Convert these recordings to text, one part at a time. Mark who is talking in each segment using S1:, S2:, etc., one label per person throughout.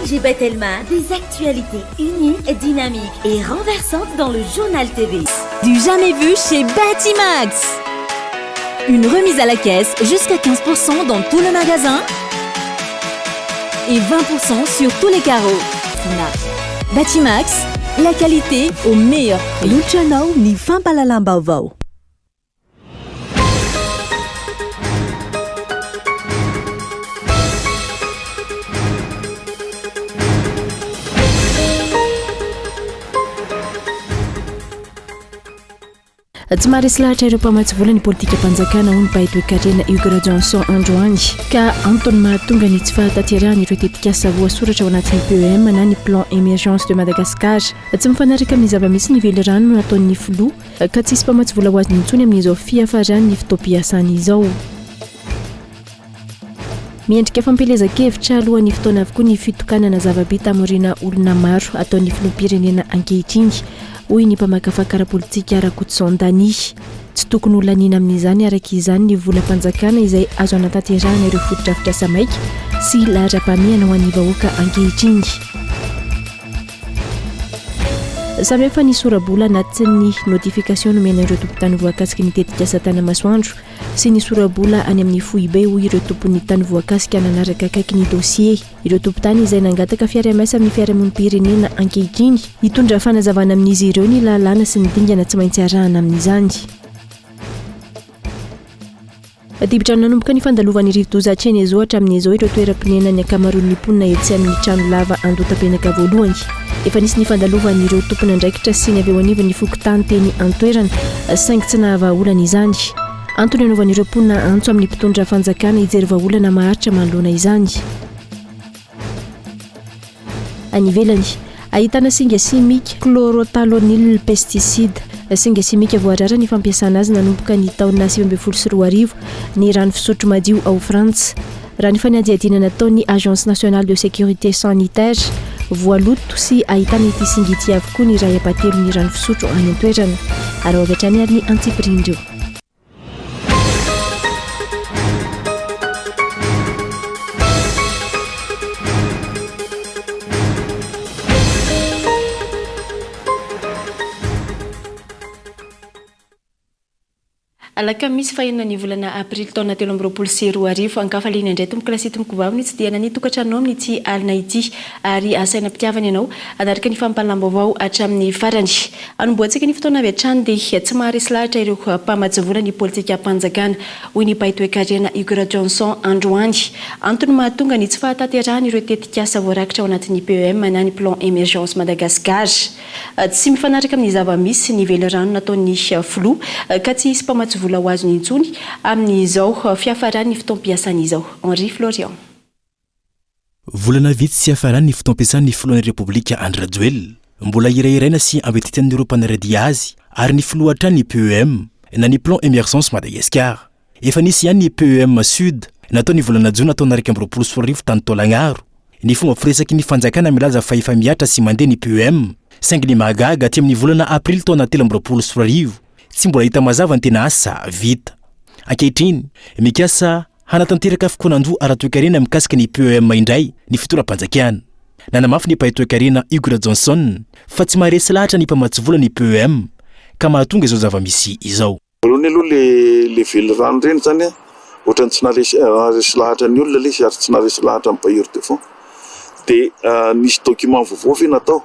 S1: Angie Bettelma, des actualités uniques, dynamiques et renversantes dans le journal TV.
S2: Du jamais vu chez Batimax. Une remise à la caisse jusqu'à 15% dans tout le magasin et 20% sur tous les carreaux. Batimax, la qualité au meilleur prix.
S3: Lucianao ni fampalalam-baovao.
S4: tsy maharesy lahatra ireo mpamatsy vola ny politika mpanjakana ho ny mpaitoekarena Hugo Johnson androany ka antony mahatonga ny tsy fahatanterahana ireo tetikasa voasoratra ao anatin'ny PEM na ny plan émergence de Madagascar tsy mifanaraka amin'ny zava-misy nively rano nataon'ny filoha ka tsisy mpamatsy vola ho azy nintsony amin'izao fiafarany ny fitoam-piasany izao. Miendrika fampelezan-kevitra alohan'ny fotoana avokoa ny fitokanana zava-bita amorina olona maro ataon'ny filoham-pirenena ankehitriny hoy ny mpamakafakara politika Rakotsondany. Tsy tokony olaniana amin'izany araka izany ny volam-panjakana izay azo anatanterahana ireo fotodrafitrasa maika sy lahara-pamihana ho an'ny vahoaka ankehitriny. Samihafa ny sorabola anatin'ny notification nomena ireo tompon-tany voakasika ny tetikasa Tanamasoandro sy ny sorabola any amin'ny Foibe hoy ireo tompon'ny tany voakasika nanaraka akaiky ny dossier. Ireo tompon-tany izay nangataka fiara-miasa amin'ny fiarahamonim-pirenena ankehitriny hitondra fanazavana amin'izy ireo ny lalàna sy ny dingana tsy maintsy arahana amin'izany. Dibitrano nanomboka ny fandalovan'ny rivo-doza hatreny ezohatra amin'izao ireo toeram-pinena ny akamaroan'ny mponina etsy amin'ny trano lava Andotapenaka voalohany. Efa nisy ny fandalovan'ireo tompona andraikitra sy ny avy eo anivon'ny fokotany teny antoerana saingy tsy nahavaolana izany. Antony anaovan'ireo mponina antso amin'ny mpitondra fanjakana hijery vahaolana maharitra manoloana izany. Any ivelany ahitana singa simika chlorothalonil pesticide. Singa simika voarara ny fampiasana azy nanomboka ny taona 2024 ny rano fisotro madio ao Frantsa. Raha ny fanadihadiana nataon'ny Agence nationale de sécurité sanitaire voaloto sy ahitana ity singa ity avokoa ny ray apatelo ny rano fisotro any an-toerana ary avy hatrany ary ny antsiprindreo. Alakamisy fahenina ny volana aprily taona 2024 ankafaliana indray tomboka lasy tomboka vaviny tsy dia nany tokantranonao amin'ny ity alina ity ary asaina mpitiavana ianao anaraka ny fampalam-baovao hatramin'ny farany. Anomboantsika ny fotoana avy hatrany dia tsy maharesy lahatra ireo mpamatsy vola ny politika mpanjakana hoy ny mpaitoekarena Hugo Johnson androany. Antony mahatonga ny tsy fahatanterahana ireo tetikasa voarakitra ao anatin'ny PEM na ny plan émergence Madagascar. Tsy mifanaraka amin'ny zava-misy nively rano nataon'ny filoha ka tsy hisy mpamatsy vola ho azo nintsony amin'izao fiafarany ny fitoam-piasany izao. Henri Florian.
S5: Volana vitsy sy afarany ny fitoam-piasany filohan'ny Repoblika Andry Rajoelina mbola irairaina sy ambetitan'ireo mpanaradia azy ary ny filoha hatrany ny PEM na ny plan émergence Madagascar. Efa nisy ihany ny PEM Sud nataony volana Jona taona 2024 tany taolagnaro. Ny fomba firesaky ny fanjakana milaza fa efa miatra sy mandeha ny PEM saingy ny mahagaga haty amin'ny volana aprily taona 2024 tsy mbola hita mazava ny tena asa vita. Ankehitriny mikasa hanatanteraka fikonan-doha ara-toekarena mikasika ny PEM indray ny fitoram-panjakana. Nanamafy ny mpaitoekarena Hugo Johnson fa tsy maharesy lahatra ny mpamatsy vola ny PEM ka mahatonga izao zava-misy izao.
S6: Voalohany aloha le vely rano reny zany ohatrany tsy naharesy lahatra ny olona le sy ary tsy naharesy lahatra amin'ny bailleur de fonds dia nisy document vaovao natao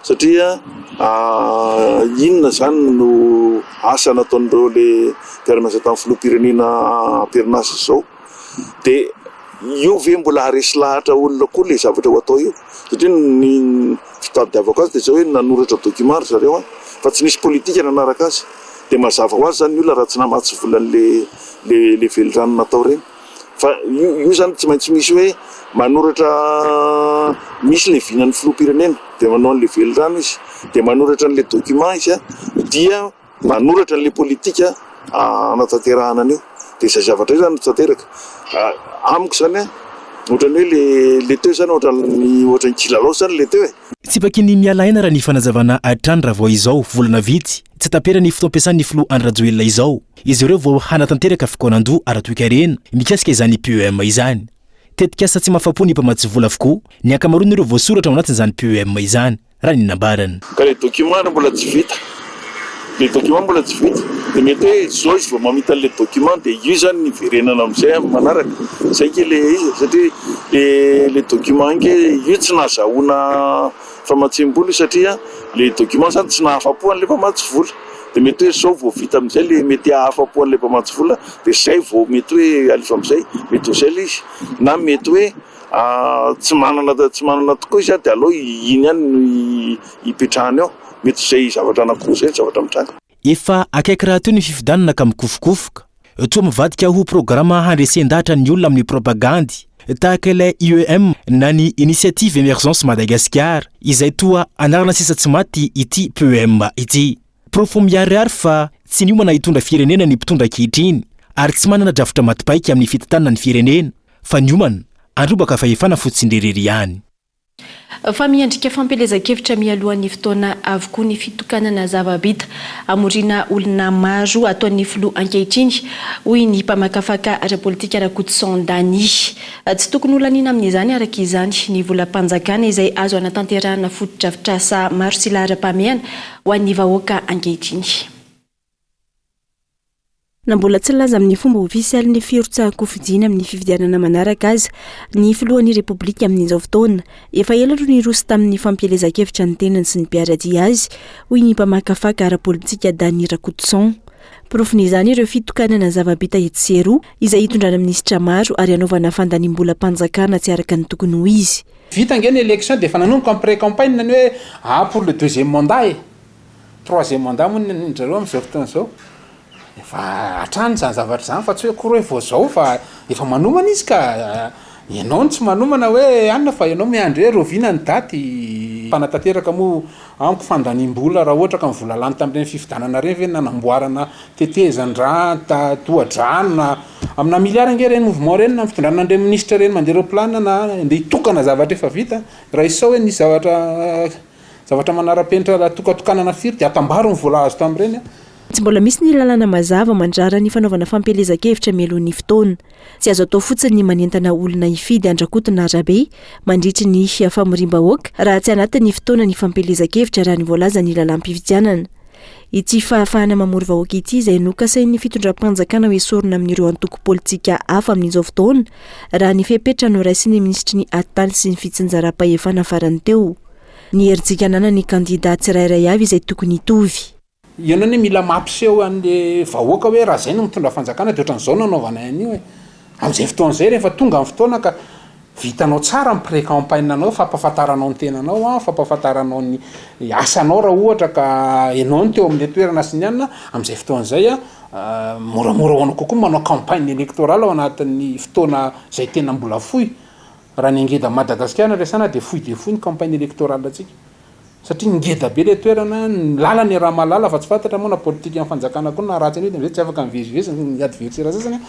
S6: satria inona zany no asa nataon'ireo le mpiara-miasa tamin'ny filoham-pirenena Pernasa zao dia io ve mbola haresy lahatra olona koa le zavatra ho atao io satria ny fitadiavako azy dia zao hoe nanoratra document zareo fa tsy nisy politika nanaraka azy dia mazava ho azy zany ny olona raha tsy namatsy volan'le vely rano natao reny. Fa io zany tsy maintsy misy hoe manoratra misy le vinan'ny filoham-pirenena dia manao an'le vely rano izy dia manoratra an'le document izy dia manoratra an'le politika anatanterahana an'io dia izay zavatra io zany tanteraka amiko zany ohatrany hoe le teo zany ohatrany kilalao zany le teo
S5: tsy pakiny miala aina raha ny fanazavana hatrany raha vao izao volana vitsy tsy tapera ny fitoam-piasan'ny filoha Andry Rajoelina izao izy ireo vao hanatanteraka fikonan-doha ara-toekarena mikasika izany PEM izany tetika asa tsy mahafapo ny mpamatsy vola avokoa ny ankamaroan'ireo voasoratra ao anatin'izany PEM izany raha ny nambarany.
S6: Ka le document mbola tsy vita. Le document mbola tsy vita. De mety hoe zao izy vao mamita le document de io zany ny verenana amin'izay manaraka. Zay ke le izy satria le document ke io tsy nahazahoana famatsim-bola satria le document zany tsy nahafapo an'le mpamatsy vola. De mety hoe zao vao vita amin'izay le mety hahafapo an'le mpamatsy vola de zay vao mety hoe alifa amin'izay mety ho zay le izy na mety hoe tsy manana tokoa izy de aloha iny ihany ipetrahany ao mety zay zavatra anankiroa zay zavatra mitranga.
S5: Efa akaiky raha teo ny fifidanana ka mikofokofoka toa mivadika ho programa handresen-dahatra ny olona amin'ny propagandy tahaka ilay IEM na ny Initiative Emergence Madagascar izay toa anarana sisa tsy maty ity PEM ity. Profo miariary fa tsy niomana hitondra firenena ny mpitondra ankehitriny ary tsy manana drafitra matipaika amin'ny fitantanana ny firenena fa niomana androbaka fahefana fotsindrerery ihany.
S4: Fa miandrika fampelezan-kevitra mialohan'ny fotoana avokoa ny fitokanana zava-bita amorina olona maro ataon'ny filoha ankehitriny hoy ny mpamakafaka ara-politika Rakotoson Dany. Tsy tokony olaniana amin'izany araka izany ny volam-panjakana izay azo anatanterahana foto-drafitrasa maro sy lahara-pameana ho an'ny vahoaka ankehitriny.
S7: Na mbola tsy laza amin'ny fomba ofisialy ny firotsaham-kofidiana amin'ny fifidianana manaraka aza ny filohan'ny Repoblika amin'izao fotoana efa ela aloha niroso tamin'ny fampielezan-kevitra ny tenany sy ny mpiaradia azy hoy ny mpamakafaka ara-politika Dany Rakotoson. Profon'izany ireo fitokanana zava-bita etsero izay hitondrana minisitra maro ary anaovana fandanim-bolam-panjakana tsy araka ny tokony ho izy.
S8: Vita nge ny élection de fa nanomboka amin'ny pré-campagne ny hoe pour le deuxième mandat troisième mandat moa ny zareo amin'izao fotoana izao. Efa atrany zany zavatra zany fa tsy hoe kory hoe vao zao fa efa manomana izy ka ianao tsy manomana hoe anona fa ianao miandry hoe roviana ny daty fanatanteraka moa amiko fandanim-bola raha ohatra ka mivola lany tamin'ireny fifidanana reny ve nanamboarana tetezan-drano toha-drano amina miliara nge reny mouvement reny na fitondrana andre ministre reny mandeha roplanina na nde hitokana zavatra efa vita raha isao hoe nisy zavatra manara-penitra tokatokanana firy de atambaro ny vola azo tamin'ireny.
S7: Tsy mbola misy ny lalana mazava mandrara ny fanaovana fampelezan-kevitra mialohan'ny fotoana. Tsy azo atao fotsiny ny manentana olona hifidy andrakotona arabe mandritry ny famorim-bahoaka raha tsy anatin'ny fotoana ny fampelezan-kevitra raha ny voalaza ny lalam-pifidianana. Ity fahafahana mamory vahoaka ity izay nokasain'ny fitondram-panjakana hoe sorona amin'ireo antoko politika hafa amin'izao fotoana raha ny fepetra no raisiny ministry ny atany sy ny fitsinjaram-pahefana farany teo. Ny herijikanana ny kandida tsirairay avy izay tokony hitovy.
S8: Ianao ne mila mampiseho an'le vahoaka hoe raha zay no mitondra fanjakana de ohatran'izao nanaovana an'io hoe amin'izay fotoana izay rehefa tonga amin'ny fotoana ka vitanao tsara amin'ny pré-campagne anao fampafantaranao ny tenanao fampafantaranao ny asanao raha ohatra ka ianao ny teo amin'ny toerana sy ny anina amin'izay fotoana izay moramora hoanao kokoa manao campagne électorale ao anatin'ny fotoana izay tena mbola fohy raha ny angeda Madagasikara resana de fohy ny campagne électorale atsika. Satria ngeda be le toerana lalany raha malala fa tsy fantatra moa na politika amin'ny fanjakana koa na ratsy an'io de tsy afaka mivezivezy ny adversaire sasany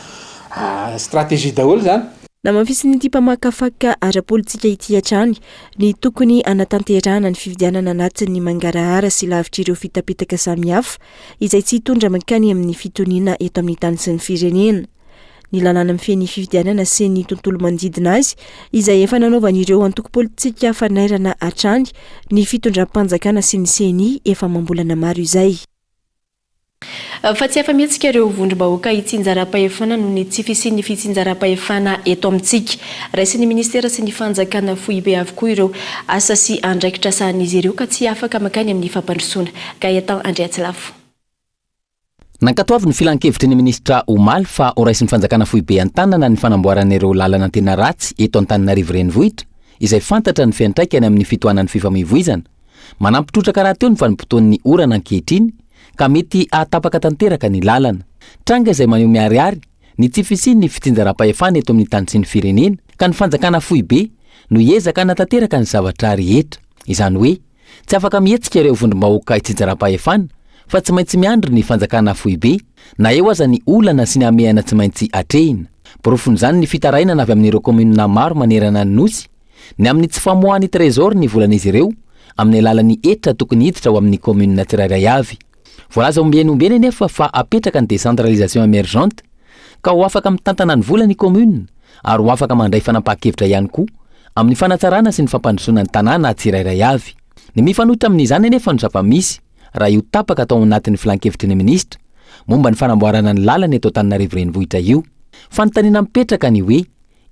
S8: stratégie daholo zany.
S7: Na mampisy ny mpamakafaka ara-politika ity hatrany ny tokony anatanterahana ny fifidianana anatin'ny mangarahara sy lavitra ireo fitapitaka samihafa izay tsy hitondra mankany amin'ny fitoniana eto amin'ny tany sy ny firenena. Ny lalàna mifehy fifidianana sy ny tontolo manodidina azy izay efa nanaovan'ireo antoko politika fanairana hatrany ny fitondram-panjakana sy ny CENI efa mambolana maro izay.
S4: Fa tsy afa-mihetsika ireo vondrom-bahoaka hitsinjaram-pahefana noho ny tsy fisian'ny fitsinjaram-pahefana eto amintsika. Raisin'ny ministera sy ny fanjakana fohy be avokoa ireo asa sy andraikitra sahan'izy ireo ka tsy afaka makany amin'ny fampandrosoana. Gaëtan Andriatsilafo.
S9: Nankatoavy ny filan-kevitry ny ministra Omaly fa ho raisin'ny fanjakana fohy be an-tanana ny fanamboaran'ireo lalana tena ratsy eto Antananarivo renivohitra izay fantatra ny fiantraikany amin'ny fitohanan'ny fifamoivoizana. Manampitrotraka raha teo ny vanim-potoan'ny orana ankehitriny ka mety ahatapaka tanteraka ny lalana. Tranga izay maneho miariary ny tsy fisian'ny fitsinjaram-pahefana eto amin'ny tany sy ny firenena ka ny fanjakana fohy be no hiezaka hanatanteraka ny zavatra rehetra. Izany hoe tsy afaka mihetsika ireo vondrom-bahoaka hitsinjaram-pahefana fa tsy maintsy miandry ny fanjakana fohy be na eo aza ny olana sy ny amehana tsy maintsy atrehina. Porofon'izany ny fitarainana avy amin'ireo komunina maro manerana ny nosy ny amin'ny tsy famoahany trésor ny volan'izy ireo amin'ny alalan'ny etra tokony hiditra ao amin'ny komunina tsirairay avy. Voalaza ombeny nefa fa apetraka ny décentralisation émergente ka ho afaka mitantana ny vola ny commune ary ho afaka mandray fanapaha-kevitra ihany koa amin'ny fanatsarana sy ny fampandrosoana ny tanàna tsirairay avy. Ny mifanohitra amin'izany anefa no zava-misy raha io tapaka atao anatin'ny filan-kevitry ny minisitra momba ny fanamboarana ny lalana eto Antananarivo renivohitra io. Fanontaniana mipetraka ny hoe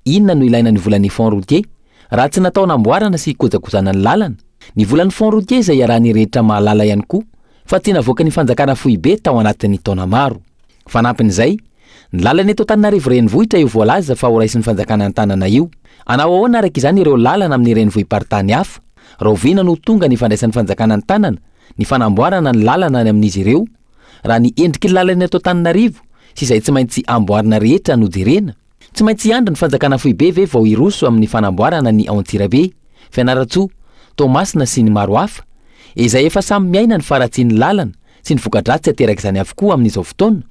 S9: inona no ilaina ny volan'ny fond routier raha tsy natao namboarana sy kojakojana ny lalana. Ny volan'ny fond routier izay iarahan'ny rehetra mahalala ihany koa fa tsy navoaka ny fanjakana foibe tao anatin'ny taona maro. Fanampin'izay, ny lalana eto Antananarivo renivohitra io voalaza fa ho raisin'ny fanjakana an-tanana io. Anao ahoana araka izany ireo lalana amin'ny renivohim-paritany hafa raha oviana no tonga ny fandraisan'ny fanjakana an-tanana ny fanamboarana ny lalana any amin'izy ireo raha ny endriky ny lalana eto Antananarivo sy izay tsy maintsy amboarina rehetra no jerena. Tsy maintsy andry ny fanjakana foibe ve vao iroso amin'ny fanamboarana ny Antsirabe, Fianaratsoa, Toamasina sy ny maro hafa izay efa samy miaina ny faratsian'ny lalana sy ny voka-dratsy ateraka izany avokoa amin'izao fotoana.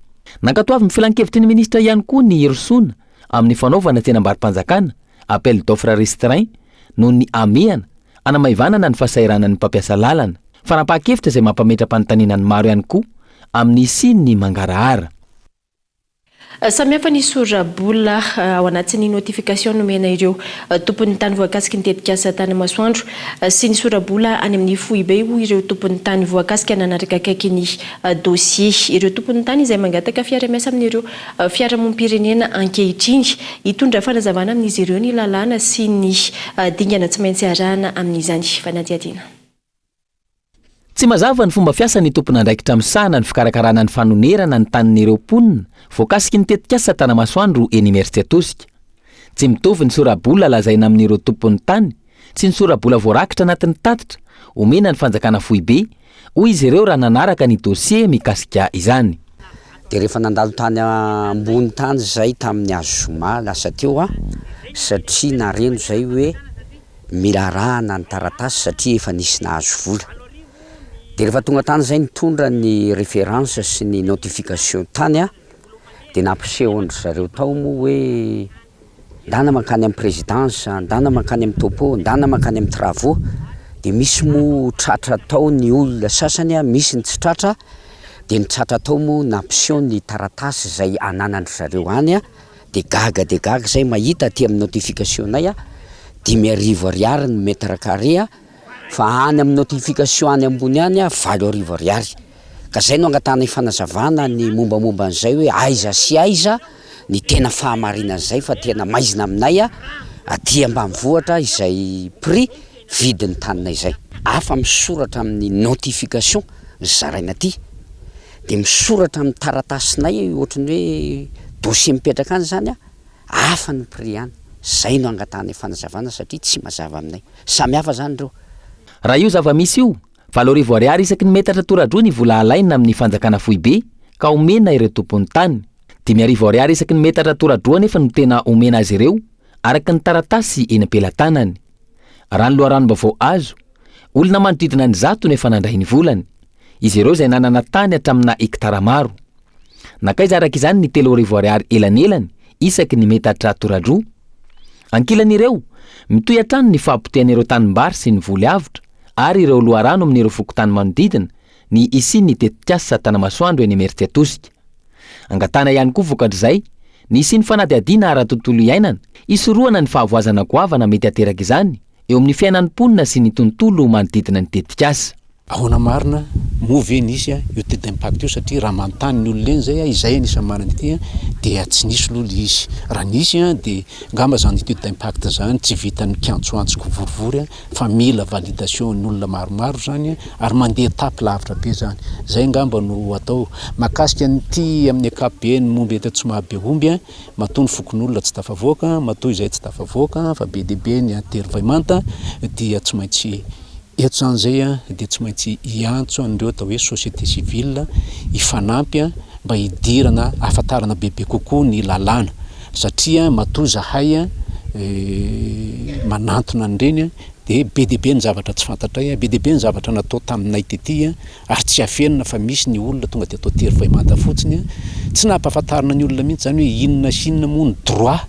S9: Nankatoavy ny filan-kevitry ny minisitra ihany koa ny irosoana amin'ny fanaovana tsenam-barim-panjakana appel d'offre restreint noho ny amehana anamaivanana ny fasairanan'ny mpampiasa lalana. Fanapaha-kevitra izay mampametra-panontaniana ny maro ihany koa amin'ny sininy mangarahara.
S4: Samy hafa ny sora-bola ao anatin'ny notification nomena ireo tompon'ny tany voakasika ny tetikasa Tanamasoandro sy ny sora-bola any amin'ny foibe ho ireo tompon'ny tany voakasika nanaraka akaiky ny dossier. Ireo tompon'ny tany izay mangataka fiara-miasa amin'ireo fiarahamonim-pirenena ankehitriny hitondra fanazavana amin'izy ireo ny lalàna sy ny dingana tsy maintsy arahana amin'izany. Fanadihadiana.
S9: Tsy mazava ny fomba fiasa ny tompona andraikitra misahana ny fikarakarana ny fanonerana ny tanin'ireo mponina voakasiky ny tetikasa Tanamasoandro eny Université Tosika. Tsy mitovy ny sora-bola lazaina amin'ireo tompon'ny tany sy ny sora-bola voarakitra anatin'ny tatitra omena ny fanjakana foibe hoy izy ireo raha nanaraka ny dossier mikasika izany.
S10: De rehefa nandalo tany ambony tany zay tamin'ny azo zoma lasa teo satria nareno zay hoe mila arahana ny taratasy satria efa nisy nahazo vola. De rehefa tonga tany zay nitondra ny référence sy ny notification tany de nampisehoandry zareo tao moa hoe ndana mankany amin'ny présidence, ndana mankany amin'ny topo, ndana mankany amin'ny travaux. De misy moa tratra tao ny olona sasany misy ny tsy tratra. De ny tratra tao moa nampiseho ny taratasy zay ananandry zareo any de gaga zay mahita aty amin'ny notification-nay 5,000 ariary ny mètre carré fa any amin'ny notification any ambony any 7,000 ariary. Ka zay no angatana fanazavana ny mombamomba an'izay hoe aiza sy aiza ny tena fahamarinan'izay fa tena maizina aminay aty ambanivohitra izay prix vidin'ny tanina izay. Afa misoratra amin'ny notification zaraina aty de misoratra amin'ny taratasinay ohatrany hoe dossier mipetraka any zany afa ny prix any. Zay no angatana fanazavana satria tsy mazava aminay. Samy hafa zany reo.
S9: Raha io zava-misy io 7,000 ariary isaky ny metatra toradroa ny vola alaina amin'ny fanjakana foibe ka omena ireo tompon'ny tany. 5,000 ariary isaky ny metatra toradroa nefa no tena omena azy ireo araka ny taratasy eny am-pelantanany. Raha ny loharanom-baovao azo, olona manodidina ny 100 nefa nandray ny volany. Izy ireo izay nanana tany hatramina hektara maro. Nakaiza araka izany ny 3,000 ariary elanelany isaky ny metatra toradroa. Ankilan'ireo mitoy hatrany ny fahapotehan'ireo tanimbary sy ny voly avotra ary ireo loharano amin'ireo fokotany manodidina ny isin'ny tetikasa Tanamasoandro eny Université Tosika. Angatana ihany koa vokatr'izay ny isin'ny fanadihadiana ara-tontolo iainana isorohana ny fahavoazana goavana mety ateraka izany eo amin'ny fiainan'ny mponina sy ny tontolo manodidina ny tetikasa.
S8: Ahoana marina move nisy io tety impact io satria raha mantany ny olona eny zay izay anisany marina ity dia tsy nisy lolo izy. Raha nisy de ngamba zany ity impact zany tsy vitan'ny kiantsoantsoko vorivory fa mila validation ny olona maromaro zany ary mandeha étape lavitra be zany. Zay ngamba no atao makasika nyty amin'ny ankapobeny momba eto Tsomabe omby matoa ny fokon'olona tsy tafavoaka, matoa izay tsy tafavoaka fa be deabe ny intervaimanta dia tsy maintsy eto zany zay dia tsy maintsy iantso an'ireo atao hoe société civile ifanampy mba hidirana ahafantarana bebe kokoa ny lalàna satria matoa zahay manantona an'ireny de be deabe ny zavatra tsy fantatray, be deabe ny zavatra natao taminay tety ary tsy afenina fa misy ny olona tonga de atao tervaimanta fotsiny tsy nampahafantarana ny olona mihitsy zany hoe inona sy inona moa ny droit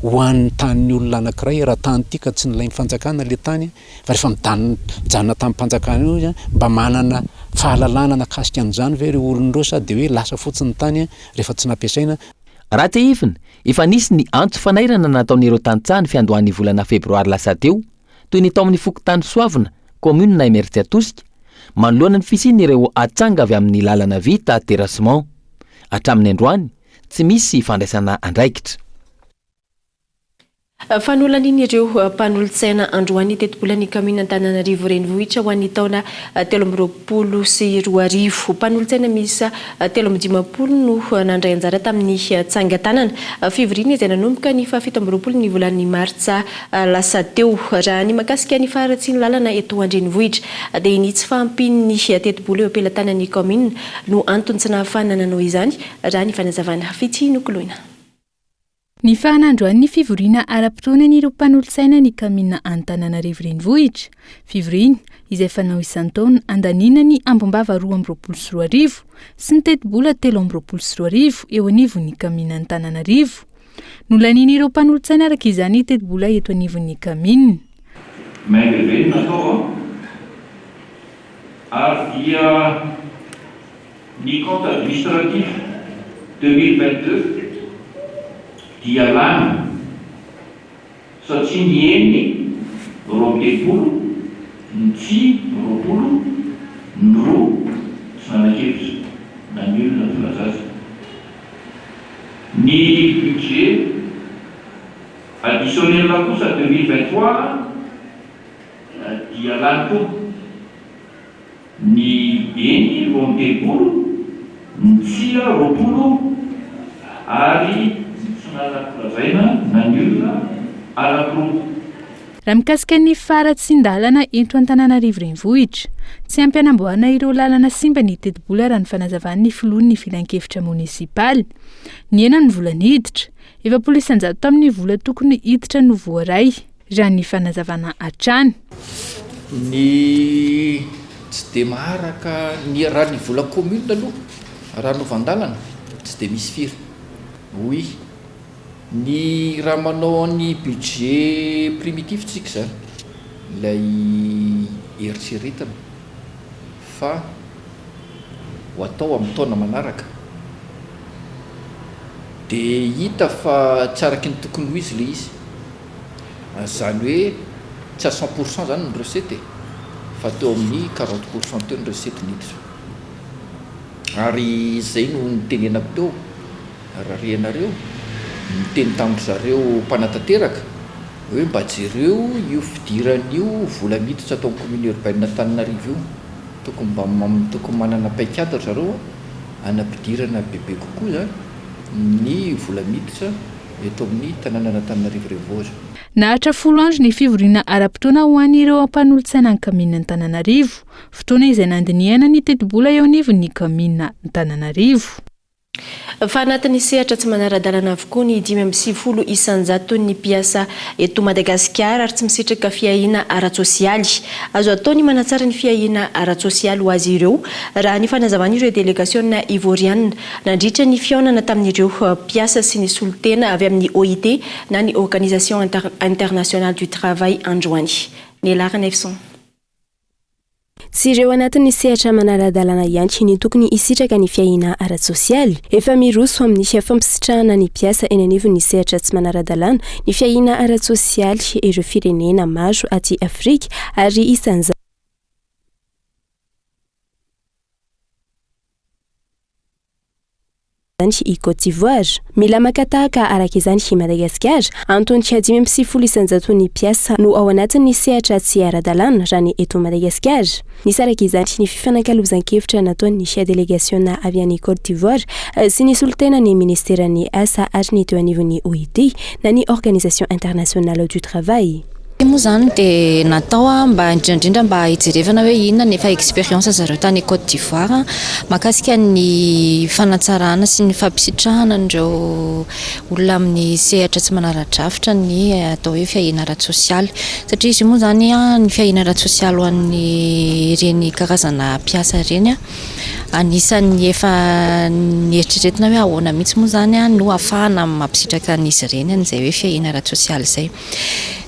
S8: ho an'ny tanin'ny olona anankiray raha tany ity ka tsy nilay fanjakana le tany fa rehefa mijanona tamin'ny mpanjakana io mba manana fahalalana nakasika an'izany ve ireo olon'ireo sady hoe lasa fotsiny tany rehefa tsy nampiasaina.
S9: raha te hivina efa nisy ny antso fanairana nataon'ireo tantsaha ny fiandohan'ny volana febroary lasa teo toy ny tao amin'ny fokotany soavina commune na emertsy atosika manoloana ny fisiny ireo atsanga avy amin'ny lalana vita terrassement hatramin'ny androany tsy misy fandraisana andraikitra.
S4: Fanolany ireo mpanolo-tsaina androany tetibolany commune Antananarivo renivohitra ho an'ny taona 2024. Mpanolo-tsaina miisa 320 no nandray anjara tamin'ny tsangatanana fivoriana izay nanomboka ny 17 ny volan'ny martsa lasa teo. Raha ny makasika ny faratsy ny lalana eto an-drenivohitra dia ny tsy fahampin'ny tetiboly eo ampelantanan'ny commune no antony tsy nahafanananao izany raha ny fanazavana fitsy nokoloina.
S11: Ny fahanandroan'ny fivoriana ara-potoana n'ireo mpanolo-tsaina ny commune Antananarivo renivohitra. Fivoriana izay fanao isan-taona andanina ny ambombava 2024 sy ny tetibola 2024 eo anivon'ny commune Antananarivo. Nolanian'ireo mpanolo-tsaina araka izany tetibola eto anivon'ny commune.
S12: Maingeveny natao ary dia ny compte administratif 2022 dia lany satria ny eny roapolo ny tsy roapolo ny roa tsy nanakevitra na ny olona filazaza. Ny budget additionnel kosa 2023 dia lany koa ny eny roapolo ny tsy roapolo ary
S11: raha mikasika ny faratsindalana eto Antananarivo renivohitra tsy ampy hanamboarana ireo lalana simba ny tetibola raha ny fanazavan'ny filohan'ny filan-kevitra munisipaly. Ny ena ny vola niditra 700 tamin'ny vola tokony hiditra no voaray raha ny fanazavana hatrany.
S13: Ny tsy dia maharaka ny raha ny vola commune aloha raha no vandalana tsy dia misy firy. Oui, ny raha manao ny budget primitif tsika zany ilay eritreretana fa ho atao amin'ny taona manaraka dia hita fa tsy araky ny tokony ho izy le izy, zany hoe tsy a 100% zany ny recette fa teo amin'ny 40% teo ny recette niditra ary izay no nitenenako teo raha renareo miteny tamin'ny zareo mpanatanteraka hoe mba jereo io fidiran'io vola miditra atao amin'ny commune urbaine Antananarivo io tokony manana paikadra zareo anampidirana bebe kokoa zany ny vola miditra eto amin'ny tanàna Antananarivo renivohitra.
S11: Nahatra 10 andro ny fivoriana ara-potoana ho an'ireo mpanolo-tsaina ny commune Antananarivo, fotoana izay nandiniana ny tetibola eo anivon'ny commune Antananarivo.
S4: Fa anatin'ny sehatra tsy manara-dalana avokoa ny 520 isanjato ny mpiasa eto Madagasikara ary tsy misitraka fiahiana ara-tsosialy. Azo atao ny manatsara ny fiahiana ara-tsosialy ho azy ireo raha ny fanazavan'ireo délégation ivoriana nandritra ny fiaonana tamin'ireo mpiasa sy ny solotena avy amin'ny OIT na ny Organisation Internationale du Travail androany. Nelarana Efson.
S14: Tsy ireo anatin'ny sehatra manara-dalana ihany ny tokony hisitraka ny fiahiana ara-tsosialy. Efa miroso amin'ny fampisitranana ny mpiasa eny anivon'ny sehatra tsy manara-dalana ny fiahiana ara-tsosialy ireo firenena maro aty Afrika ary isan'izany i Côte d'Ivoire. Mila makatahaka araka izany i Madagasikara, antony 520 isanjato ny mpiasa no ao anatin'ny sehatra tsy ara-dalana raha ny eto Madagasikara. Nisy araka izany ny fifanankalozan-kevitra nataon'ny chef délégation avy any Côte d'Ivoire sy ny solotena ny ministeran'ny asa ary ny teo anivon'ny OIT na ny Organisation Internationale du Travail.
S15: Moa zany dia natao mba indrindrindra mba hijerevana hoe inona ny efa expérience zareo tany Côte d'Ivoire makasika ny fanatsarana sy ny fampisitrahana andreo olona amin'ny sehatra tsy manara-drafitra ny atao hoe fiahiana ara-tsosialy satria izy moa zany ny fiahiana ara-tsosialy ho an'ny ireny karazana mpiasa ireny anisan'ny efa nieritreretina hoe ahoana mihitsy moa zany no ahafahana mampisitraka an'izy ireny an'izay hoe fiahiana ara-tsosialy izay.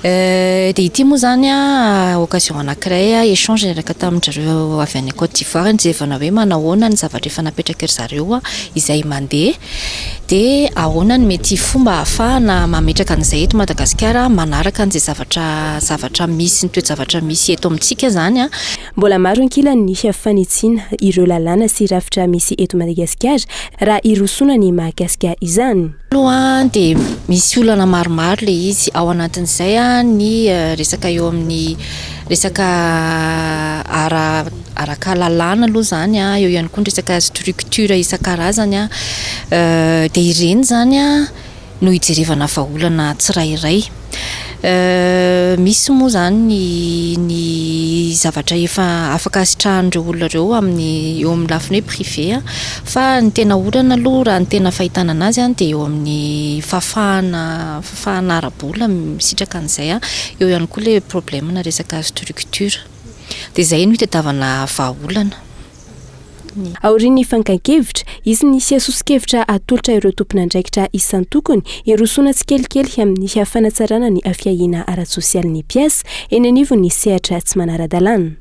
S15: dia ity moa zany a occasion anankiray échange raka tamin'njareo avy any Côte d'Ivoire nyjevana hoe manahoana ny zavatra efa napetraka ry zareo izay mandeha dia ahoana ny mety fomba ahafahana mametraka an'izay eto Madagasikara manaraka an'izay zavatra misy ny toe-javatra misy eto amintsika zany a.
S14: Mbola maro ankila ny fanitsina ireo lalàna sy rafitra misy eto Madagasikara raha irosona ny mahakasika izany.
S15: Aloha dia misy olana maromaro le izy ao anatin'izay ny resaka eo amin'ny resaka araka lalàna aloha zany eo ihany koa ny resaka structure isan-karazany dia ireny zany no hijerevana vahaolana tsirairay. Misy moa zany ny zavatra efa afaka asitrahan'ireo olona reo amin'ny eo amin'ny lafiny hoe privé fa ny tena olana aloha raha ny tena fahitana anazy dia eo amin'ny fafahana ara-bola misitraka an'izay eo ihany koa le problème na resaka structure dia izay no hitadiavana vahaolana.
S14: Aorian'ny fankan-kevitra izy ny siasosikevitra atolotra ireo tompon'andraikitra isan-tokony irosona tsikelikely amin'ny fanatsarana ny afiahiana ara-tsosialy ny mpiasa eny anivon'ny sehatra tsy manara-dalàna.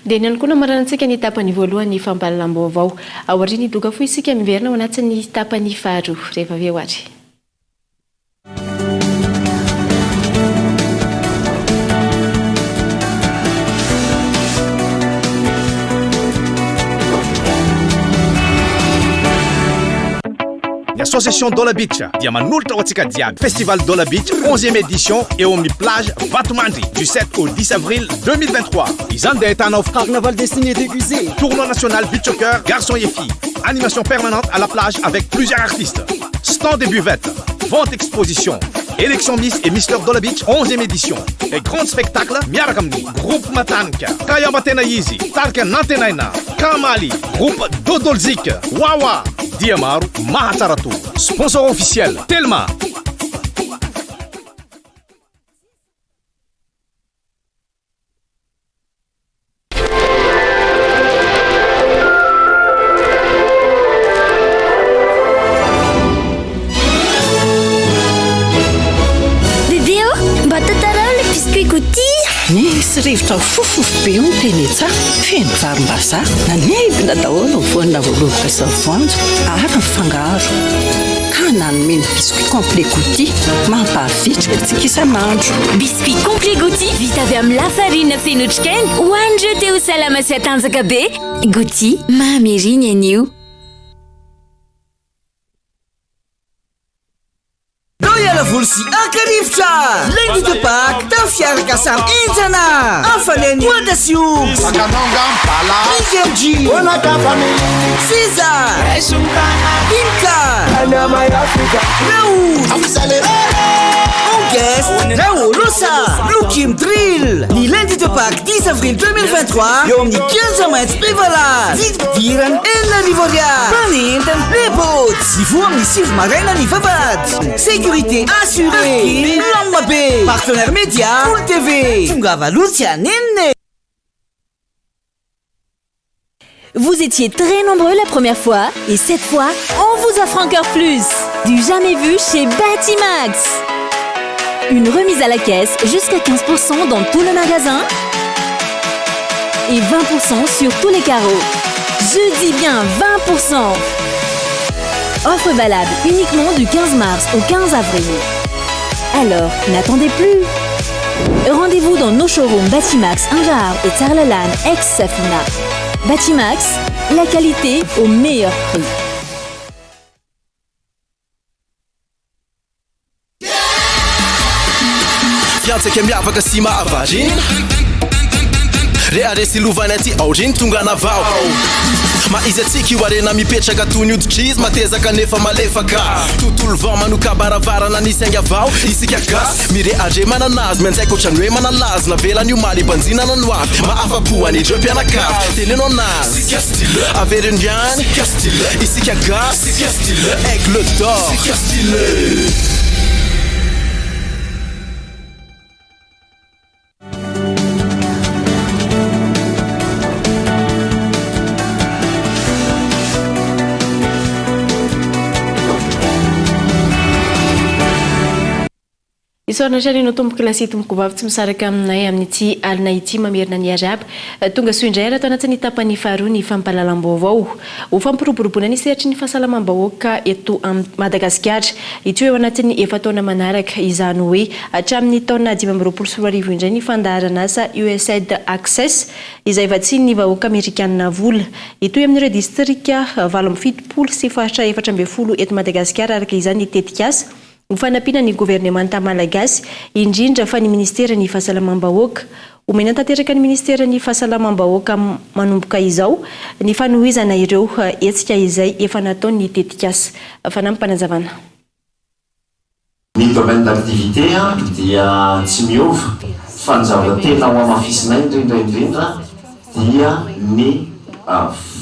S4: Dia ny koa namaranantsika ny tapany voalohany fampahalalam-baovao aorian'ny doka foy isika miverina ao anatin'ny tapany faharoa rehefa avy eo ary.
S16: Association Dola Beach dia manolotra ho antsika diaby. Festival Dola Beach 11e édition eo amin'ny plage Vatomandry du 7 au 10 avril 2023. Izany dia ahitana carnaval destiné déguisé, tournoi national beach soccer garçons et filles, animation permanente à la plage avec plusieurs artistes, stand et buvettes, vente exposition, élection Miss et Mister Dola Beach 11e édition et grand spectacle miaraka amin'ny groupe Matanka, Kayamba Tena Easy, Tarka Nantenaina, Kamali, groupe Dodolzik, Wawa, Diamaru, Mahatsaratu. Sponsor officiel, Telma.
S1: Bébé, mba tantarao le biscuit Gouty.
S17: Nisy rivotra fofofo be ny teny tsara feno varim-bazaha nanebina daholo voanina voaloboka sy voanjo ary mifangaro ka nanome ny biscuit complet Gouty mampahavitrika antsika isan'andro.
S2: Biscuit complet Gouty vita avy amin'ny lafarina feno otrikaina ho an'ireo te ho salama sy atanjaka be. Gouty mamy eriny anio.
S18: Volsi akarivotra lundi de Pâques tafiaraka samy entana afaleny bois d'assurance Rivergy César Inca August Raolosa Lukim Drill ny lundi de Pâques 10 avril 2023 eo amin'ny 15 maintsy prévalable vidivirany R1,000 panentany lepots ny voa amin'ny sivy maraina ny vavahady sécurité assurée Lamba B partenaire média Poul TV tonga valotsy anenine.
S2: Vous étiez très nombreux la première fois et cette fois, on vous offre encore plus. Du jamais vu chez Batimax. Une remise à la caisse jusqu'à 15% dans tout le magasin et 20% sur tous les carreaux. Je dis bien 20%. Offre valable uniquement du 15 mars au 15 avril. Alors, n'attendez plus. Rendez-vous dans nos showrooms Batimax, Anjar et Tsarlalan, ex-Safina. Batimax, la qualité au meilleur prix.
S19: Fiança que miavaka si mahavary reharesy lovany aty aoriny tonga navao maizy atsika io arena mipetraka toy ny hoditry matezaka nefa malefaka tontolo vao manoka baravarana nisy ainga avao isika gasy mirehadre mananazy mianjaika ohatrany hoe manalazy navelany io maly banjinana no avy mahafapoany ireo mpianakavy teneno anazy averiny ihany isika gasy aigle d'or
S4: Isorana trano tomboky lasy tomboky vavy tsy misaraka aminay amin'ity alina ity mamerina ny ariaby tonga soindray raha tao anatin'ny tapany faharoa ny fampahalalam-baovao ho fampiroboroboana ny sehatry ny fahasalamam-bahoaka eto Madagasikara ity hoe ao anatin'ny efa taona manaraka izany hoe hatramin'ny taona 2024 indray ny fandaharana asa USAID Access izay vatsiny ny vahoaka Amerikanina vola ity amin'ireo distrika 17 sy faritra 14 eto Madagasikara araka izany tetika asa ho fanampiana ny gouvernemanta malagasy indrindra fa ny ministerany fahasalamam-bahoaka omena tanteraka ny ministerany fahasalamam-bahoaka manomboka izao ny fanohizana ireo hetsika izay efa nataony tetikasa fanampanazavana.
S20: Ny domaine d'activité dia tsy miova fa ny zavatena ho amafisinay indrindra dia ny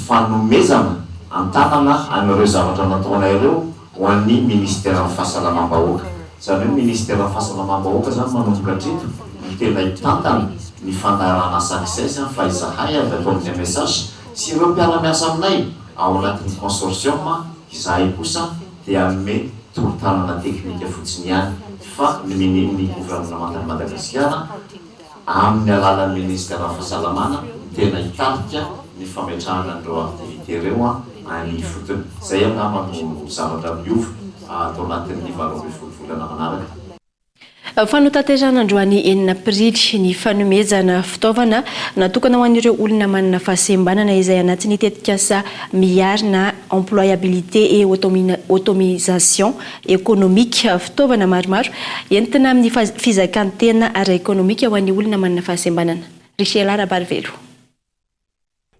S20: fanomezana antanana anireo zavatra nataonay ireo ho an'ny ministère fahasalamam-bahoaka zany hoe ministère fahasalamam-bahoaka zany manomboka hatreto ny tena hitantana ny fandaharana success fa izahay avy atao amin'ny message sy ireo mpiara-miasa aminay ao anatin'ny consortium izahay kosa dia ame torotanana teknika fotsiny ihany fa ny gouvernement de Madagascar amin'ny alalan'ny ministère fahasalamana tena hitarika ny fametrahana ireo activité ireo any fotony zay angamba no zavatra miova atao anatin'ny 20 volana manaraka.
S4: Fanotanterana androany 9 aprily ny fanomezana fitaovana natokana ho an'ireo olona manana fahasembanana izay anatin'ny tetikasa miarina employabilité et automisation économique fitaovana maromaro entina amin'ny fizakantena ara-économique ho an'ny olona manana fahasembanana. Richel Arabarvelo.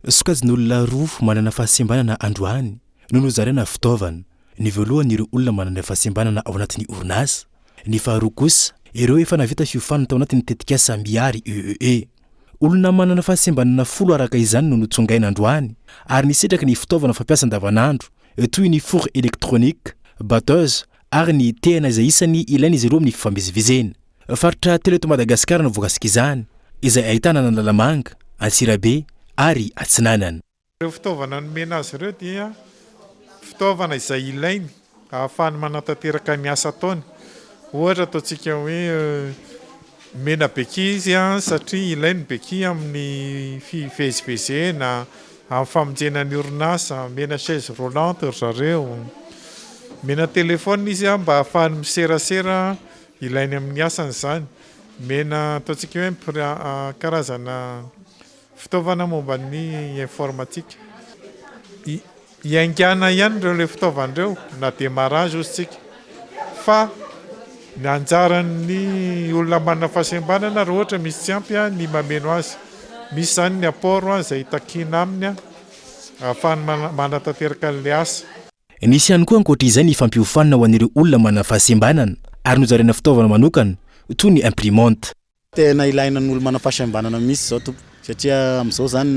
S5: Sokajin'olona roa manana fahasembanana androany no nozarana fitaovana ny voalohany ireo olona manana fahasembanana ao anatin'ny orinasa ny faharoa kosa ireo efa navita fiofanana tao anatin'ny tetikasa miary EEE olona manana fahasembanana 10 araka izany no notsongaina androany ary nisitraka ny fitaovana fampiasa andavanandro toy ny four électronique batteuse ary ny tehana izay isany ilaina izy ireo amin'ny fifamezivezena faritra telo eto Madagasikara no voakasika izany izay ahitana Analamanga, Antsirabe ary Atsinanana.
S21: Ireo fitaovana nomena azy ireo dia fitaovana izay ilainy ahafahany manatanteraka ny asa ataony. Ohatra ataontsika hoe mena beky izy satria ilainy beky amin'ny fivezivezena, amin'ny famonjena ny orinasa, mena chaise roulante zareo. Mena telefona izy mba ahafahany miserasera ilainy amin'ny asany izany. Mena ataontsika hoe karazana fitaovana momba ny informatique. Iaingana ihany ireo le fitaovana ireo na démarrage ozintsika fa ny anjaran'ny olona manana fahasembanana raha ohatra misy tsy ampy ny mameno azy. Misy zany ny apport izay takina aminy ahafahany manatanteraka an'ilay asa.
S5: Nisy ihany koa ankoatra izay ny fampiofanana ho an'ireo olona manana fahasembanana ary nozarana fitaovana manokana toy ny imprimante.
S22: Tena ilaina ny olona manana fahasembanana misy zao tompo satria am'izao zany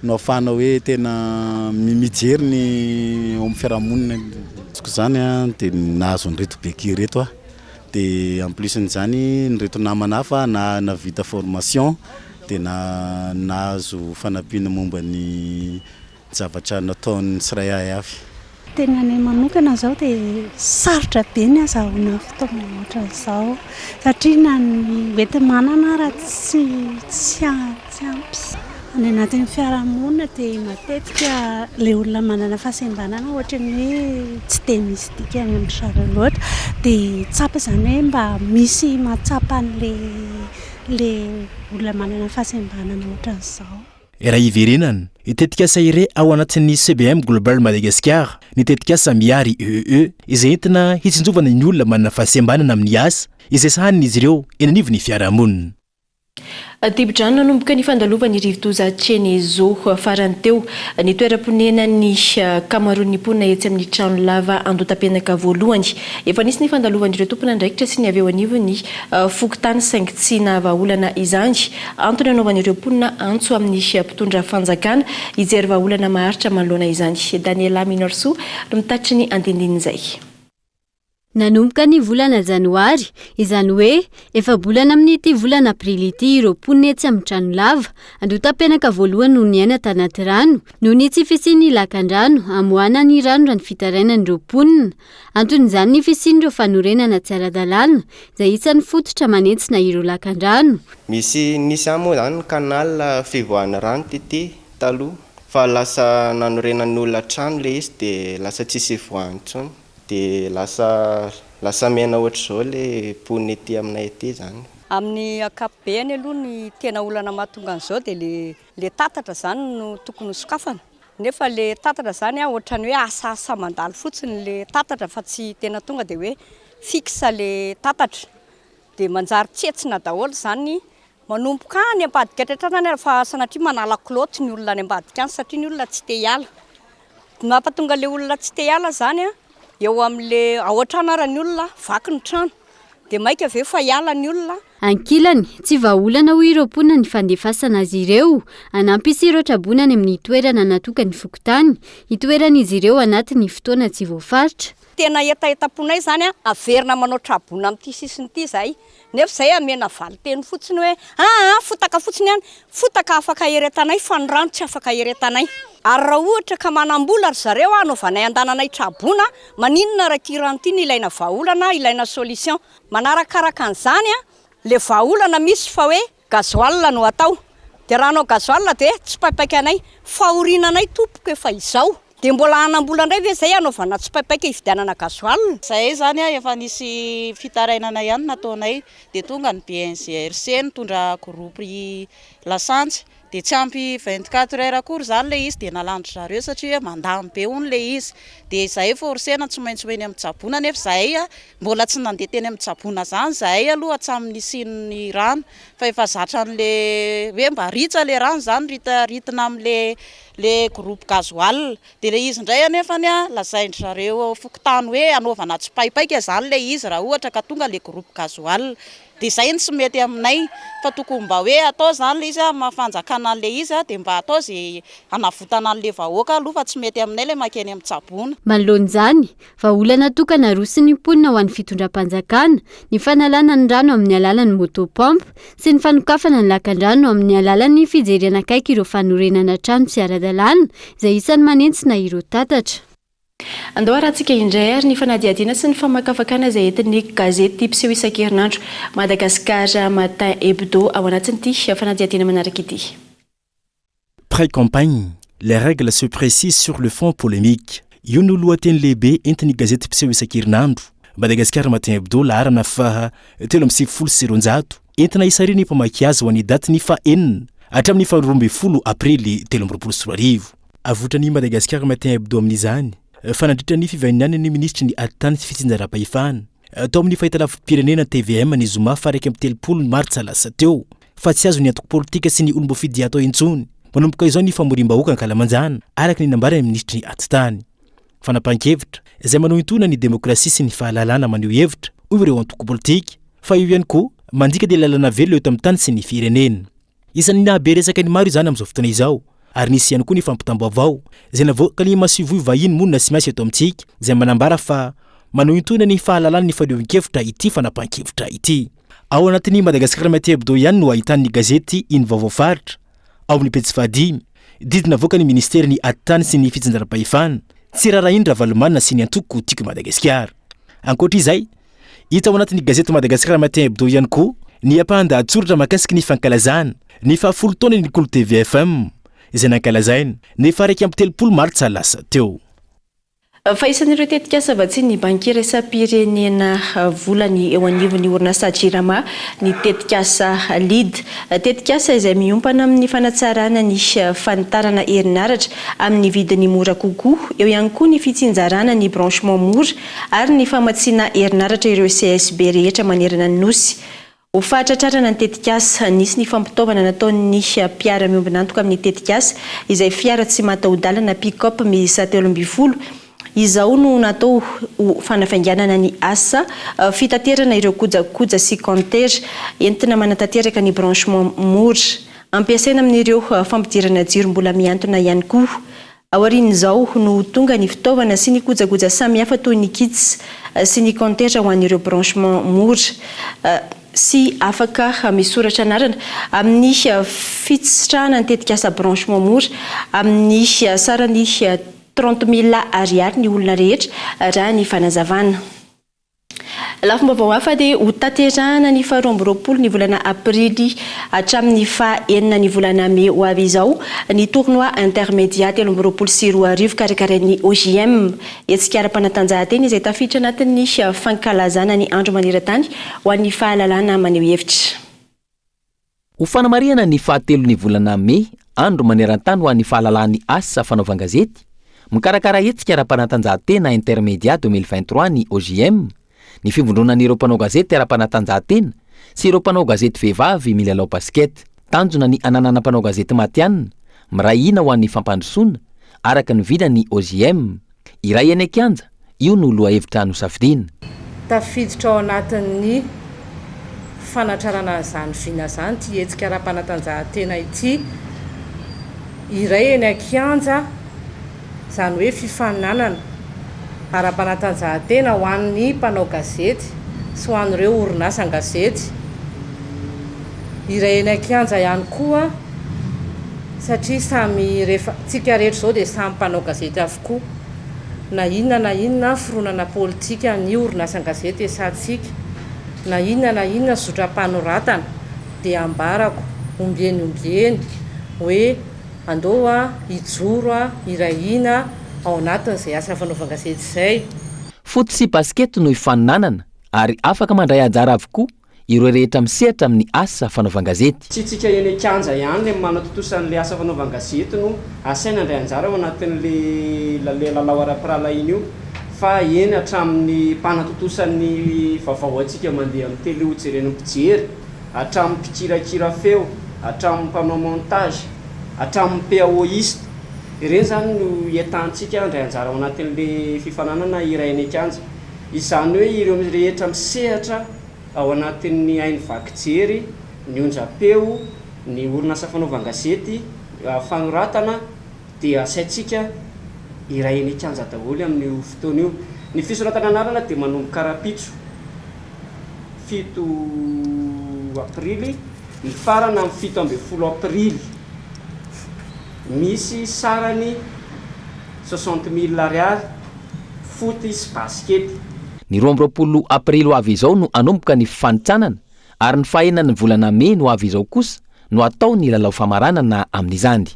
S22: no ahafahana hoe tena mijery ny ao amin'ny fiarahamonina zany dia nahazo nyreto beky reto dia en plus n'izany nyreto namana hafa na vita formation dia nahazo fanampiana momba ny zavatra nataon'ny tsirairay avy.
S23: Tena ny manokana zao dia sarotra be ny azahoana fitaovana ohatra izao satria na ny mety manana raha tsy ampy any anatin'ny fiarahamonina dia matetika le olona manana fahasembanana ohatra ny hoe tsy dia misy dika any amin'ny sary loatra dia tsapa izany hoe mba misy mahatsapa le olona manana fahasembanana ohatra izao.
S5: Raha iverenana tetikasa iray ao anatin'ny CBM Global Madagascar ny tetikasa miary EEE izay entina hitsinjovana ny olona manana fahasembanana amin'ny asa izay sahanin'izy ireo eny anivon'ny fiarahamonina.
S4: Tibidrano nanomboka ny fandalovany rivotoza Tsenezo farany teo ny toeram-ponena ny kamaron'ny mponina etsy amin'ny trano lava andotam-penaka voalohany. Efa nisy ny fandalovany ireo tompona andraikitra sy ny avy eo anivony fokotany saingitsina vahaolana izany antony anaovany ireo mponina antso amin'ny mpitondra fanjakana ijery vahaolana maharitra manoloana izany. Daniela Minorso no mitatry ny andindinin'izay.
S3: Nanomboka ny volana janoary, izany hoe efa bolana amin'ity volana aprily ity ireo mponina amin'ny trano lava, andota-penaka voalohany no niaina tanaty rano, noho ny tsy fisian'ny lakan-drano amoahana ny rano raha ny fitarainan'ireo mponina. Anton'izany ny fisian'ireo fanorenana tsy ara-dalàna, izay isan'ny fototra manentsina ireo lakan-drano.
S6: Misy moa zany canal fivoahana rano ty taloha, fa lasa nanorenan'olona trano le izy dia lasa tsisy ivoahany intsony. Dia lasa mena ohatr'izao le ponina ety aminay ety zany.
S7: Amin'ny ankapobeny aloha ny tena olana mahatonga an'izao dia le tatatra zany no tokony sokafana. Nefa le tatatra zany ohatrany hoe asa mandalo fotsiny le tatatra fa tsy tena tonga dia hoe fixe le tatatra. Dia manjary tsetsina daholo zany manomboka any ambadika hatratrany fa sanatria manala kloty ny olona any ambadika any satria ny olona tsy te hiala. Mampatonga le olona tsy te hiala zany eo amin'le ahotrana ara ny olona vaky ny trano dia maika aveo fa hiala ny olona.
S3: Ankilany, tsy vahaolana ho ireo mponina ny fandefasana azy ireo, anampy sy ireo trabonany amin'ny toerana natokany fokontany, itoeran'izy ireo anatin'ny fotoana tsy voafaritra.
S7: Tena etaponay zany averina manao trabona amin'ity sisiny ity zahay, nefa zay amena valy teny fotsiny hoe fotaka fotsiny any, fotaka afaka eretanay fa ny rano tsy afaka eretanay. Ary raha ohatra ka manambola ry zareo anaovanay andananay trabona, maninona raha ity rano ity ny ilaina vahaolana, ilaina solution. Manarakaraka an'izany le vahaolana misy fa hoe gasoil no atao. Dia raha anao gasoil dia tsy paipaika anay, fahorinanay tompoko efa izao. Dia mbola anambola indray ve zay anaovana tsy paipaika hividianana gasoil.
S24: Zahay zany efa nisy fitarainana ihany nataonay dia tonga ny BNGRC nitondra groupe lasantsy dia tsy ampy 24 heures akory zany le izy dia nalandro zareo satria mandamy be hono le izy. Dia zahay forcena tsy maintsy hoeny amin'ny tsabona nefa zahay mbola tsy nandeha teny amin'ny tsabona zany zahay aloha hatsamin'ny sin'ny rano fa efa zatra an'le hoe mba ritsa le rano zany ritina amin'le groupe gasoil. Dia le izy indray anefany lazaindry zareo fokontany hoe anaovana tsy paipaika zany le izy raha ohatra ka tonga le groupe gasoil. Dia izay ny tsy mety aminay fa tokony mba hoe atao zany le izy mahafanjakana an'le izy dia mba atao izay hanavotana an'le vahoaka aloha fa tsy mety aminay le makeny amin'ny tsabona.
S3: Manoloan'izany, vahaolana tokana rosin'ny mponina ho an'ny fitondram-panjakana, ny fanalana ny rano amin'ny alalan'ny motopompe sy ny fanokafana ny lakan-drano amin'ny alalan'ny fijerena akaiky ireo fanorenana trano tsy ara-dalàna izay isan'ny manentsina ireo tatatra.
S4: Andao arahantsika indray ary ny fanadihadiana sy ny famakafakana izay entin'ny gazety mpiseho isan-kerinandro Madagascar Matin Hebdo ao anatin'ity fanadihadiana manaraka ity.
S5: Pré-campagne, les règles se précisent sur le fond polémique. Io no lohateny lehibe entin'ny gazety mpiseho isan-kerinandro Madagascar Matin Hebdo laharana faha 3 entina isariny mpamaky azy ho an'ny daty ny faha-enina hatramin'ny faha 12 aprily 2024. Avotran'ny Madagascar Matin Hebdo amin'izany fanandritra ny fivahiniana ny ministry ny atany sy fitsinjaram-pahefana tao amin'ny fahitalavim-pirenena TVM ny zoma faraiky amin'ny 30 martsa lasa teo fa tsy azo ny antoko politika sy ny olom-bofidy atao intsony manomboka izao ny famorim-bahoaka ankalamanjana araka ny nambarany ministry ny atitany fanapahan-kevitra izay manao intona ny demokrasia sy ny fahalalana maneho hevitra hoy ireo antoko politika fa io ihany koa mandika dia lalana velo eto amin'ny tany sy ny firenena. Isan'ny nahabe resaka ny maro izany amin'izao fotoana izao ary nisy ihany koa ny fampitambaovao izay navoaka ny masivoy vahiny monina sy miasy eto amintsika izay manambara fa manao intona ny fahalalana ny faleovan-kevitra ity fanapahan-kevitra ity. Ao anatin'ny Madagascar Matin Hebdo ihany no ahitan'ny gazety iny vaovao faritra ao amin'ny pejy 5 didina avoaka ny ministera ny atitany sy ny fitsinjaram-pahefana tsy rara indra valomanina sy ny antoko tiako Madagasikara. Ankoatra izay hita ao anatin'ny gazety Madagascar Matin Hebdo ihany koa ny ampahan-dahatsoratra mahakasiky ny fankalazana ny fahafolo taona ny Nikolo TVFM izay nankalazaina ny faraiky amin'ny 30 martsa lasa teo.
S4: Fa isan'ireo tetikasa vatsiny ny bankiera isa-pirenena volany eo anivon'ny orinasa Jirama ny tetikasa LID. Tetikasa izay miompana amin'ny fanatsarana ny fanitarana herinaratra amin'ny vidiny mora kokoa, eo ihany koa ny fitsinjarana ny branchement mora ary ny famatsiana herinaratra ireo CSB rehetra manerana ny nosy. Ho fahatratrarana ny tetikasa nisy ny fampitaovana nataon'ny mpiara-miombina antoka amin'ny tetikasa izay fiara tsy mataho-dalana pick-up miisa 12. Izao no natao fanafainganana ny asa fitaterana ireo kojakoja sy compteur entina manatanteraka ny branchement mora ampiasaina amin'ireo fampidirana jiro mbola miantona ihany koa. Aorian'izao no tonga ny fitaovana sy ny kojakoja samihafa toy ny kits sy ny compteur ho an'ireo branchement mora sy afaka misoratra anarana amin'ny fitsisitrahana ny tetika asa branchement mora amin'ny sarany 30,000 ariary ny olona rehetra raha ny fanazavana. Lafomba hafa dia ho taterahana ny 2020 ny volana aprily hatramin'ny 4 ny volana mai ho avy izao ny tournoi intermédiat 2024 karakarain'ny OJM etsika ara-panatanjahantena izay tafiditra anatin'ny fankalazana ny andro maneran-tany ho an'ny fahalalana maneho hevitra.
S8: Ho fanamariana ny 7 ny volana mai andro maneran-tany ho an'ny fahalalany asa fanaovan-gazety mikarakara etsika ara-panatanjahantena intermédiat 2023 ny OJM ny fivondronan'ireo mpanao gazety ara-panatanjahantena sy ireo mpanao gazety vehivavy milalao basket tanjona ny ananana mpanao gazety matianina mirahina ho an'ny fampandrosoana araka ny vidany OJM iray eny Kianja io no loha hevitra nosafidiana.
S9: Tafiditra ao anatin'ny fanatrarana zany vina zany ty etsika ara-panatanjahantena ity iray eny Kianja zany hoe fifaninanana ara-panatanjahantena ho an'ny mpanao gazety sy ho an'ireo orinasa-gazety iray eny Kianja ihany koa satria samy rehefa tsika rehetra zao dia samy mpanao gazety avokoa na inona fironana politika ny orinasa-gazety esantsika na inona zotram-panoratana dia ambarako ombieny hoe andoa ijoro irahina ao anatin'izay asa fanaovan-gazety izay.
S8: Foot sy basket no ifaninanana ary afaka mandray anjara avokoa ireo rehetra misehatra amin'ny asa fanaovan-gazety.
S10: Tsy tsika eny Kianja ihany le manatotosan'le asa fanaovan-gazety no asaina andray anjara ao anatin'le lalao ara-pirala iny io fa eny hatramin'ny mpanatotosan'ny vaovao antsika mandeha amin'ny télé hojerena mpijery hatramin'ny mpikirakira feo hatramin'ny mpanao montage hatramin'ny PAOiste ireny zany no entantsika andray anjara ao anatin'le fifananana iray eny Kianja izany hoe ireo rehetra misehatra ao anatin'ny haino vakijery ny onjapeo ny orinasa fanaovan-gazety fanoratana dia asaintsika iray eny Kianja daholo amin'ny fotoana io. Ny fisoratana anarana dia manomboka karapitso 7 aprily ny farana amin'ny 7 aprily misy sarany 60,000 ariary foty sy basket.
S8: Ny 20 aprily ho avy izao no anomboka ny fifanitsanana ary ny 4 volana mai no avy izao kosa no atao ny lalao famaranana amin'izany.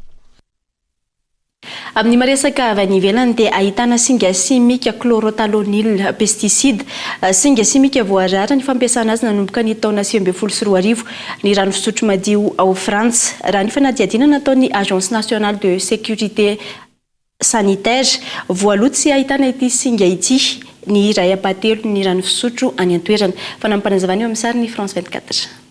S4: Amin'ny maresaka avy any ivelany dia ahitana singa simika chlorothalonil pesticide singa simika voarara ny fampiasana azy nanomboka ny taona 2024 ny rano fisotro madio ao Frantsa raha ny fanadihadiana nataon'ny Agence nationale de sécurité sanitaire voaloha tsy ahitana ity singa ity ny iray apatelo ny rano fisotro any an-toerana fanampanazavana eo amin'ny sary ny France 24.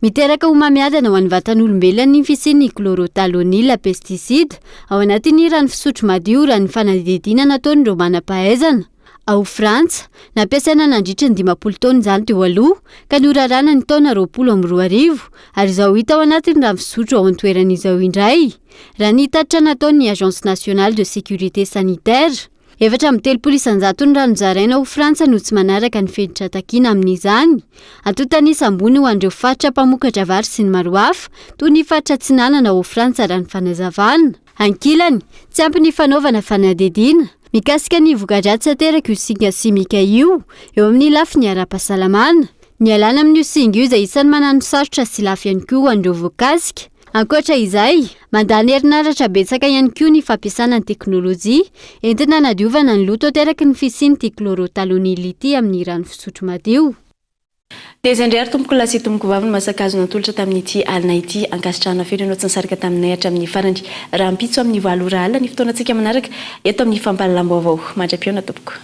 S3: Miteraka ho mamiadana ho an'ny vatan'olombelona ny fisian'ny chlorothalonil pesticide ao anatin'ny rano fisotro madio raha ny fanadihadiana nataon'ireo manam-pahaizana. Ao Frantsa, nampiasaina nandritra ny 50 taona izany teo aloha ka norarana ny taona 2024 ary izao hita ao anatin'ny rano fisotro ao an-toeran'izao indray. Raha ny tatitra nataon'ny Agence nationale de sécurité sanitaire, 430 ny rano zaraina ao Frantsa no tsy manaraka ny fenitra takiana amin'izany. Antotanisa ambony ho an'ireo faritra mpamokatra vary sy ny maro hafa toy ny faritra Tsinanana ao Frantsa raha ny fanazavana. Ankilany, tsy ampy ny fanaovana fanadihadiana mikasika ny voka-dratsy tanteraka io singa simika io eo amin'ny lafiny ara-pahasalamana. Ny alana amin'io singa io izay isan'ny manano sarotra sy lafy ihany koa an'ireo voakasika. Ankoatra izay, mandany herinaratra betsaka ihany koa ny fampiasana ny teknôlôjia entina nadiovana ny loto tanteraka ny fisian'ity chlorothalonil ity amin'ny rano fisotro madio.
S4: Dia izay indray ary tompoko lasy tompoko vavy no masakazo natolotra tamin'ity alina ity ankasitrahana feno ianao tsy nisarika taminay hatramin'ny farany raha mpitso amin'ny 8 ora alina ny fotoanantsika manaraka eto amin'ny fampahalalam-baovao mandra-piona tompoko.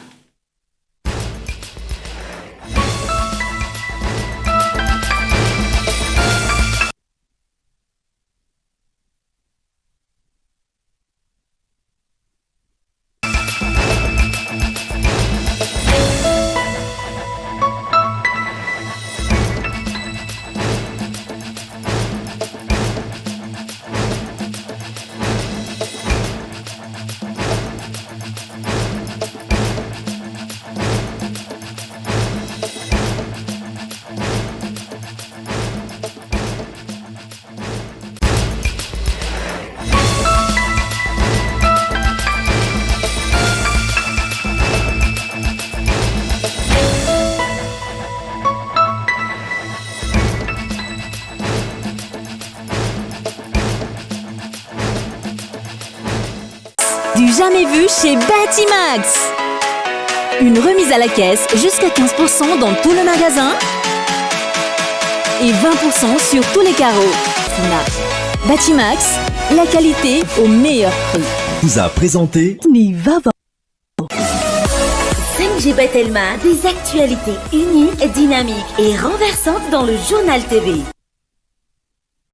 S2: jamais vu chez Batimax. Une remise à la caisse jusqu'à 15% dans tout le magasin et 20% sur tous les carreaux. Funa. Batimax, la qualité au meilleur prix.
S11: Vous a présenté
S2: Nivava.
S1: 5G Batelma, des actualités unies, dynamiques et renversantes dans le journal TV.